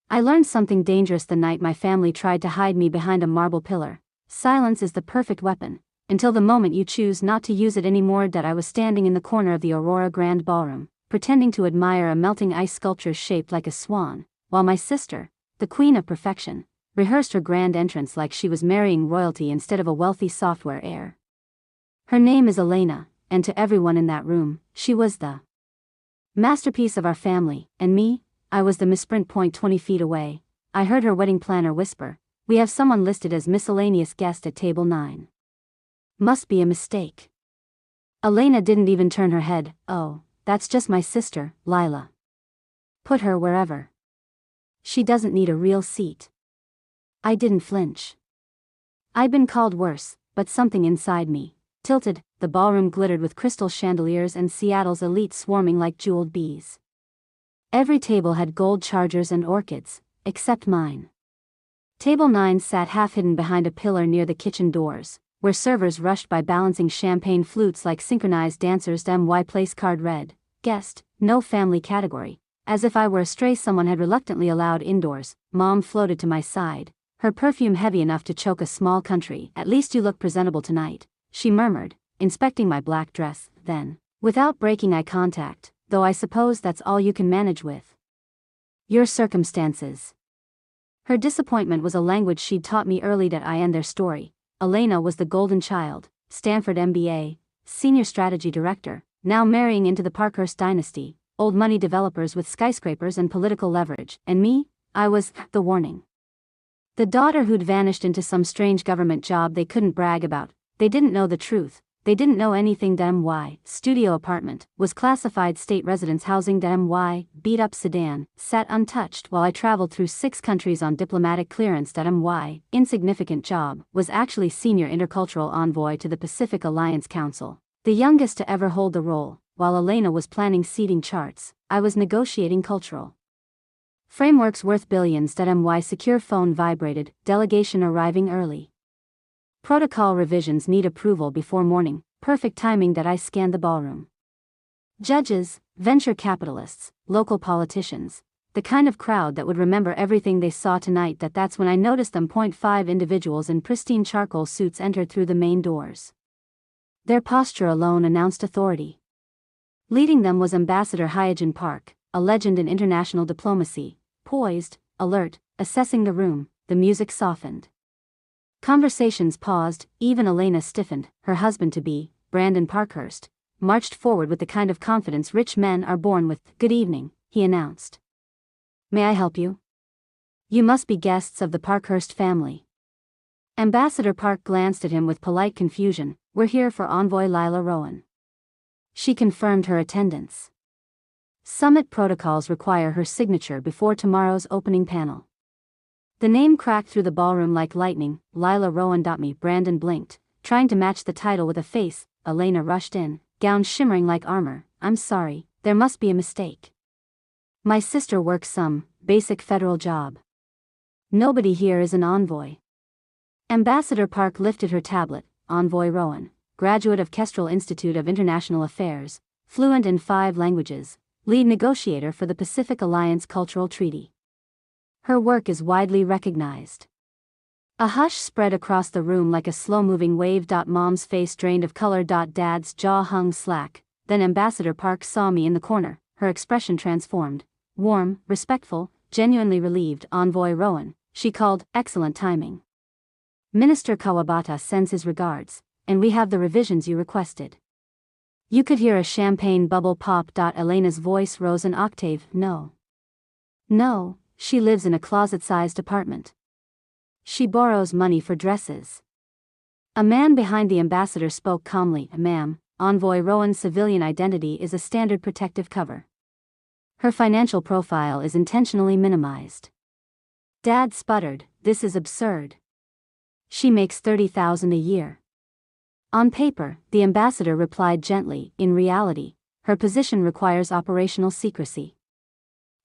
I learned something dangerous the night my family tried to hide me behind a marble pillar. Silence is the perfect weapon, until the moment you choose not to use it anymore. I was standing in the corner of the Aurora Grand Ballroom, pretending to admire a melting ice sculpture shaped like a swan, while my sister, the queen of perfection, rehearsed her grand entrance like she was marrying royalty instead of a wealthy software heir. Her name is Elena, and to everyone in that room, she was the masterpiece of our family, and me, I was the misprint point 20 feet away. I heard her wedding planner whisper, "We have someone listed as miscellaneous guest at table 9. Must be a mistake." Elena didn't even turn her head. "Oh, that's just my sister, Lila. Put her wherever. She doesn't need a real seat." I didn't flinch. I'd been called worse, but something inside me tilted. The ballroom glittered with crystal chandeliers and Seattle's elite swarming like jeweled bees. Every table had gold chargers and orchids, except mine. Table 9 sat half-hidden behind a pillar near the kitchen doors, where servers rushed by balancing champagne flutes like synchronized dancers. My place card read, "Guest, no family category." As if I were a stray someone had reluctantly allowed indoors, Mom floated to my side, her perfume heavy enough to choke a small country. "At least you look presentable tonight," she murmured, inspecting my black dress. Then, without breaking eye contact, "Though I suppose that's all you can manage with your circumstances." Her disappointment was a language she'd taught me early. I end their story. Elena was the golden child, Stanford MBA, senior strategy director, now marrying into the Parkhurst dynasty, old money developers with skyscrapers and political leverage, and me, I was the warning. The daughter who'd vanished into some strange government job they couldn't brag about. They didn't know the truth. They didn't know anything. My studio apartment was classified state residence housing. My beat-up sedan sat untouched while I traveled through 6 countries on diplomatic clearance. My insignificant job was actually senior intercultural envoy to the Pacific Alliance Council, the youngest to ever hold the role. While Elena was planning seating charts, I was negotiating cultural frameworks worth billions. My secure phone vibrated, delegation arriving early. Protocol revisions need approval before morning. Perfect timing. I scanned the ballroom. Judges, venture capitalists, local politicians, the kind of crowd that would remember everything they saw tonight. That's when I noticed them. 5 individuals in pristine charcoal suits entered through the main doors. Their posture alone announced authority. Leading them was Ambassador Hyojin Park, a legend in international diplomacy, poised, alert, assessing the room. The music softened. Conversations paused, even Elena stiffened. Her husband-to-be, Brandon Parkhurst, marched forward with the kind of confidence rich men are born with. "Good evening," he announced. "May I help you? You must be guests of the Parkhurst family." Ambassador Park glanced at him with polite confusion. "We're here for Envoy Lila Rowan." She confirmed her attendance. Summit protocols require her signature before tomorrow's opening panel. The name cracked through the ballroom like lightning. "Lila Rowan." Me. Brandon blinked, trying to match the title with a face. Elena rushed in, gown shimmering like armor. "I'm sorry, there must be a mistake. My sister works some basic federal job. Nobody here is an envoy." Ambassador Park lifted her tablet. "Envoy Rowan, graduate of Kestrel Institute of International Affairs, fluent in 5 languages, lead negotiator for the Pacific Alliance Cultural Treaty. Her work is widely recognized." A hush spread across the room like a slow-moving wave. Mom's face drained of color. Dad's jaw hung slack. Then Ambassador Park saw me in the corner. Her expression transformed. Warm, respectful, genuinely relieved. "Envoy Rowan," she called. "Excellent timing. Minister Kawabata sends his regards, and we have the revisions you requested." You could hear a champagne bubble pop. Elena's voice rose an octave. "No. No. She lives in a closet-sized apartment. She borrows money for dresses." A man behind the ambassador spoke calmly. "Ma'am, Envoy Rowan's civilian identity is a standard protective cover. Her financial profile is intentionally minimized." Dad sputtered, "This is absurd. She makes $30,000 a year." On paper, the ambassador replied gently. In reality, her position requires operational secrecy.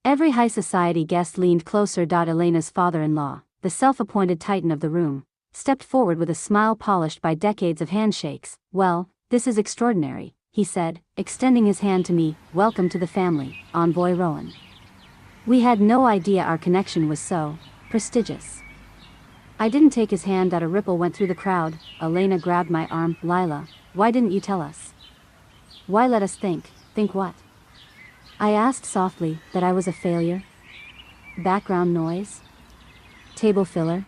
Every high society guest leaned closer. Elena's father-in-law, the self-appointed titan of the room, stepped forward with a smile polished by decades of handshakes. "Well, this is extraordinary," he said, extending his hand to me. "Welcome to the family, Envoy Rowan." We had no idea our connection was so prestigious. I didn't take his hand that a ripple went through the crowd. Elena grabbed my arm. Lila, why didn't you tell us? Why let us think? Think what? I asked softly. That I was a failure? Background noise? Table filler?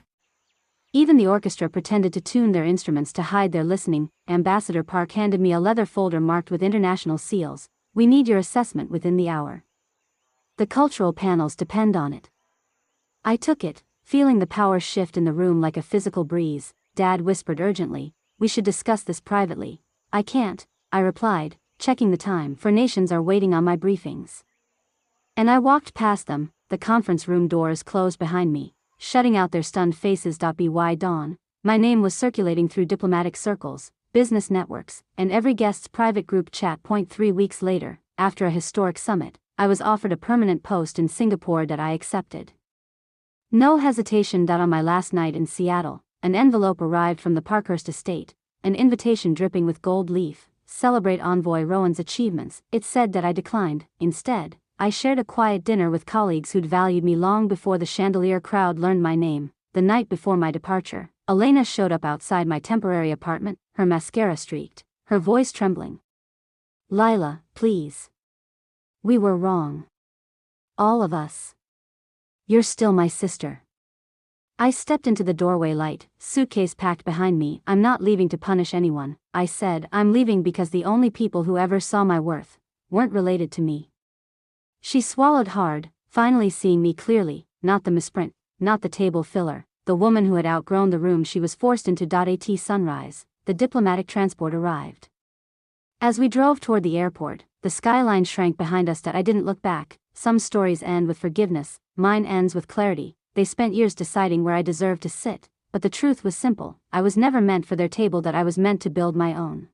Even the orchestra pretended to tune their instruments to hide their listening. Ambassador Park handed me a leather folder marked with international seals. We need your assessment within the hour. The cultural panels depend on it. I took it, feeling the power shift in the room like a physical breeze. Dad whispered urgently, we should discuss this privately. I can't, I replied, checking the time, for nations are waiting on my briefings. And I walked past them, the conference room doors closed behind me, shutting out their stunned faces. By dawn, my name was circulating through diplomatic circles, business networks, and every guest's private group chat. 3 weeks later, after a historic summit, I was offered a permanent post in Singapore that I accepted. No hesitation. On my last night in Seattle, an envelope arrived from the Parkhurst estate, an invitation dripping with gold leaf. Celebrate Envoy Rowan's achievements. It said that I declined. Instead, I shared a quiet dinner with colleagues who'd valued me long before the chandelier crowd learned my name. The night before my departure, Elena showed up outside my temporary apartment, her mascara streaked, her voice trembling. Lila, please. We were wrong. All of us. You're still my sister. I stepped into the doorway, light, suitcase packed behind me. I'm not leaving to punish anyone, I said. I'm leaving because the only people who ever saw my worth weren't related to me. She swallowed hard, finally seeing me clearly, not the misprint, not the table filler, the woman who had outgrown the room she was forced into. At sunrise, the diplomatic transport arrived. As we drove toward the airport, the skyline shrank behind us. I didn't look back. Some stories end with forgiveness, mine ends with clarity. They spent years deciding where I deserved to sit, but the truth was simple. I was never meant for their table. I was meant to build my own.